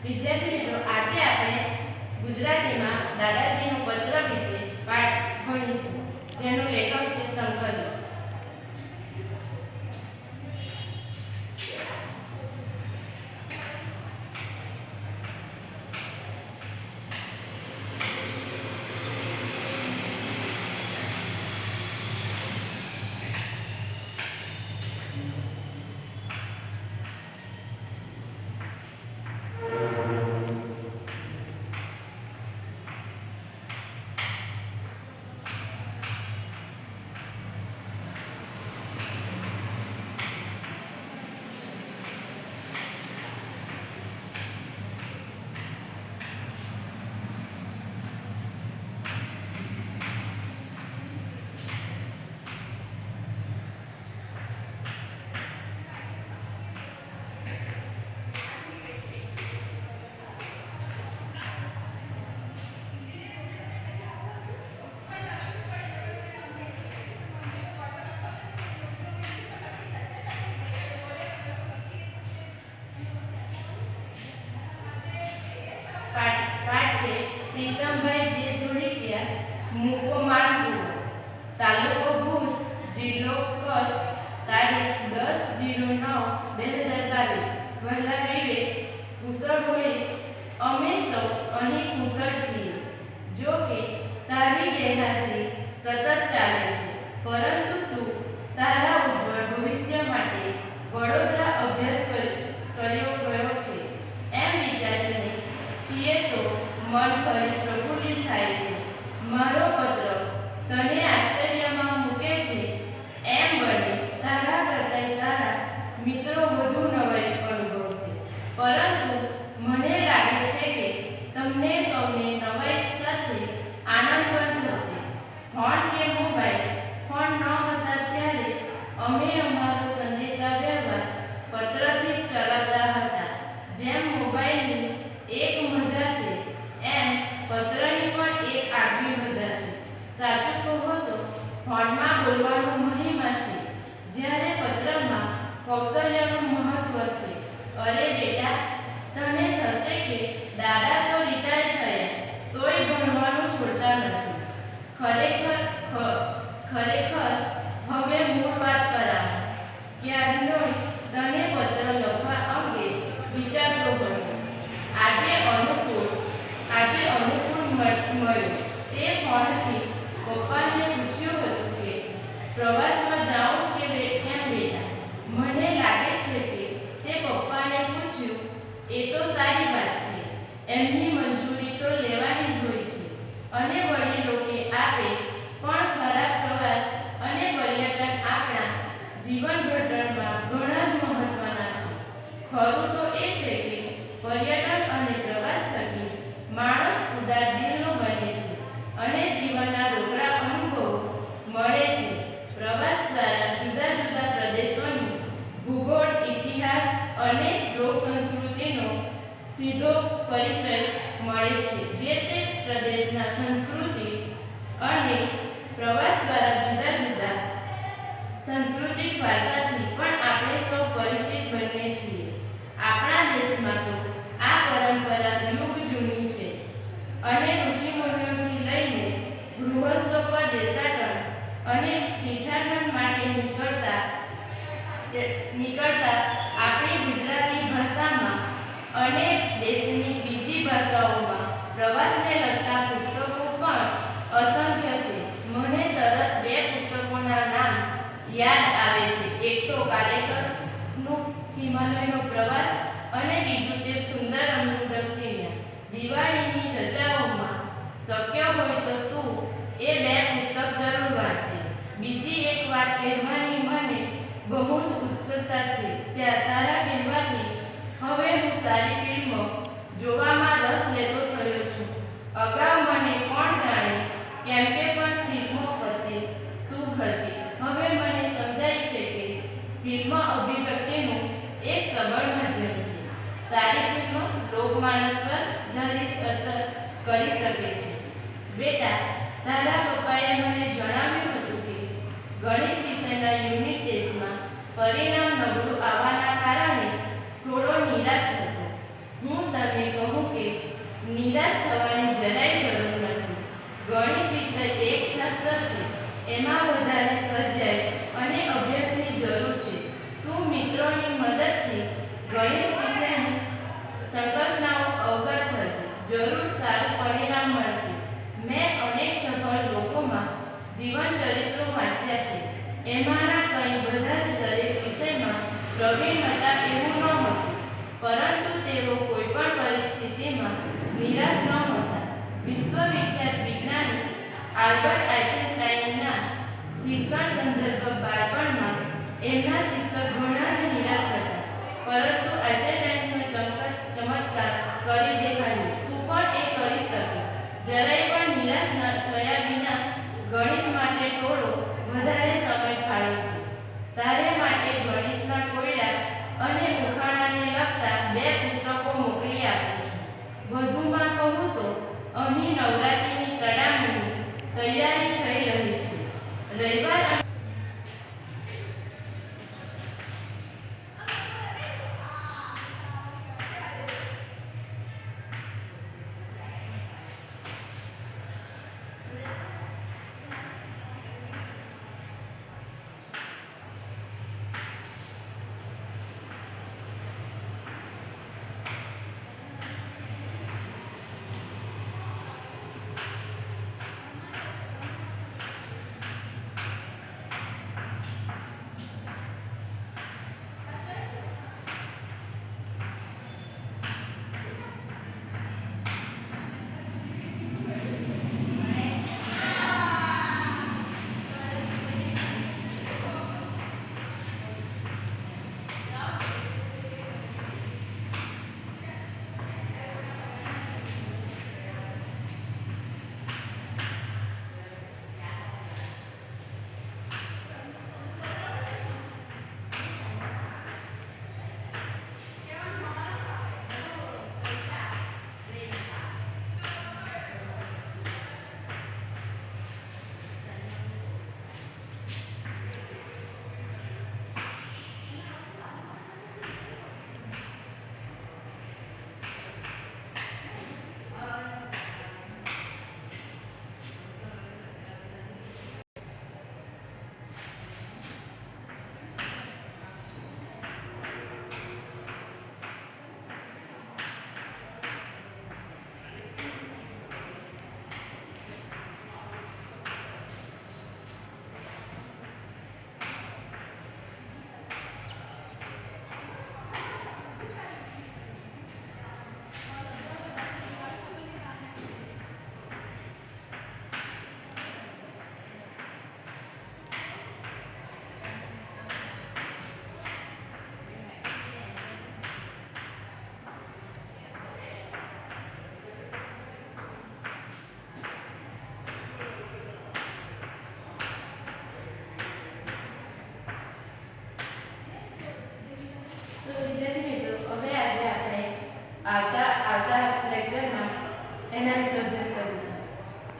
વિદ્યાર્થી મિત્રો, આજે આપણે ગુજરાતીમાં દાદાજીનો પત્ર વિશે પાઠ ભણીશું, જેનું લેખક છે સંકલિત. પ્રીતમભાઈ જે ધોળકિયા, મૂકો માનપુર, તાલુકો ભુજ, જિલ્લો કચ્છ, તારીખ 10/09/2022. વહેલા વિવેક, કુશળ હોઈશ, અમે સૌ અહીં કુશળ છીએ. જો કે તારી ગેરહાજરી સતત ચાલે છે, પરંતુ તું તારા ઉજ્જવળ ભવિષ્ય માટે વડોદરા અભ્યાસ કર્યો ગયો છે એમ વિચારીને છીએ તો મન ફરી પ્રફુલ્લિત થાય છે. મારો પત્ર તને આશ્ચર્યમાં મૂકે છે એમ બને તારા કરતા તારા મિત્રો વધુ નવાઈ અનુભવશે, પરંતુ મને લાગે છે કે તમને સૌને નવાઈ સાથે આનંદ પણ થશે. ફોન કે મોબાઈલ ફોન ન હતા ત્યારે અમે અમારો સંદેશા વ્યવહાર પત્રથી ચલાવતા હતા. જેમ મોબાઈલની એક મજા છે એમ પત્રની પણ એક આગવી મજા છે. સાચું કહો તો ફોનમાં બોલવાનો મહિમા છે, જ્યારે પત્રમાં કૌશલ્યનું મહત્વ છે. અરે બેટા, તને થશે કે દાદા તો રિટાયર થયા તોય ભણવાનું છોડતા નથી. ખરેખર હવે મૂળ વાત પર આવો. ક્યારનો તને પત્ર લખવા અંગે વિચારતો હતો. આજે અનુકૂળ મળ્યું. તે ફોનથી પપ્પાને પૂછ્યું હતું કે પ્રવાસમાં જાઉં કે કેમ બેટા. મને લાગે છે કે તે પપ્પાને પૂછ્યું એ તો સારી વાત છે, એમની મંજૂરી તો લેવાની જ હોય છે. અને વડીલો કે આપે પણ ખરા પ્રવાસ અને પર્યટન આપણા જીવન ઘડતરમાં ઘણા જ મહત્વના છે. ખરું તો એ છે કે પર્યટન અને પ્રવાસ થકી માણસ ઉદાર દિલનો બને છે અને જીવનના રોકડા અનુભવો મળે છે. પ્રવાસ દ્વારા જુદા જુદા પ્રદેશોની ભૂગોળ, ઇતિહાસ અને લોક સંસ્કૃતિનો સીધો પરિચય મળે છે. જે તે પ્રદેશના સંસ્કૃતિ અને પ્રવાસ દ્વારા જુદા જુદા સાંસ્કૃતિક વારસાથી પણ આપણે સૌ પરિચિત બનીએ છીએ. આપણા દેશમાં તો આ પરંપરા યુગ જૂની છે અને ઋષિમુનિઓથી લઈને ગૃહસ્થો પર દેશાટન અને તીર્થાટન માટે નીકળતા આપણી ગુજરાતી ભાષામાં અને દેશની બીજી ભાષાઓમાં પ્રવાસને લગતા પુસ્તકો પણ અસંખ્ય છે. મને તરત બે પુસ્તકોના નામ યાદ આવે છે. એક તો કાલેકરનું હિમાલયનો પ્રવાસ અને બીજું તે સુંદરમનું દક્ષિણિયા. દિવાળીની રજાઓમાં શક્ય હોય તો તું એ બે પુસ્તક જરૂર વાંચે. બીજી એક વાત કહેવાની મને બહુ જ ઉત્સુકતા છે. તારા કહેવાથી હવે હું સારી ફિલ્મો જોવામાં રસ લેતો થયો છું. અગાઉ મને કોણ જાણે કેમ કે પણ ફિલ્મો પ્રત્યે સૂઝ હતી. હવે મને સમજાય છે કે ફિલ્મ અભિવ્યક્તિનું એક સબળ માધ્યમ છે. સારી ફિલ્મો લોકમાનસ પર ધારી અસર કરી શકે છે. બેટા, તારા પપ્પાએ મને જણાવ્યું હતું કે ગણિત વિષયના યુનિટ ટેસ્ટમાં પરિણામ નબળું આવવાના કારણે થોડો નિરાશ હતો. હું તને એમાં વધારે સ્વાધ્યાય અને અભ્યાસની જરૂર છે. તું મિત્રોની મદદથી ગણિત વિષયની સંકલ્પનાઓ અવગત થશે. જરૂર સારું પરિણામ મળશે. મેં અનેક સફળ લોકોમાં જીવન ચરિત્રો વાંચ્યા છે. એમાંના કંઈ બધા જ દરેક વિષયમાં પ્રવીણ હતા એવું નહોતું, પરંતુ તેઓ કોઈ પણ પરિસ્થિતિમાં નિરાશ નહોતા. વિશ્વવિખ્યાત વિજ્ઞાની આલ્બર્ટ આઇન્સ્ટાઈનના શિક્ષણ સંદર્ભ બાળપણમાં એમના શિક્ષક ઘણા જ નિરાશ હતા, પરંતુ આઇન્સ્ટાઈનનો ચમત્કાર કરી દેખાડ્યો. તું પણ એ કરી શકે. જરાય પણ નિરાશ ન થયા વિના ગણિત માટે થોડો વધારે સમય ફાળવજો. તારે માટે ગણિતના કોયડા અને ઉખાણાને લગતા 2 પુસ્તકો મોકલી આપું છું. વધુમાં કહું તો અહીં નવરાત્રિની તડામારની તૈયારી થઈ રહી છે. રવિવાર આવતા લેક્ચરમાં એના વિશે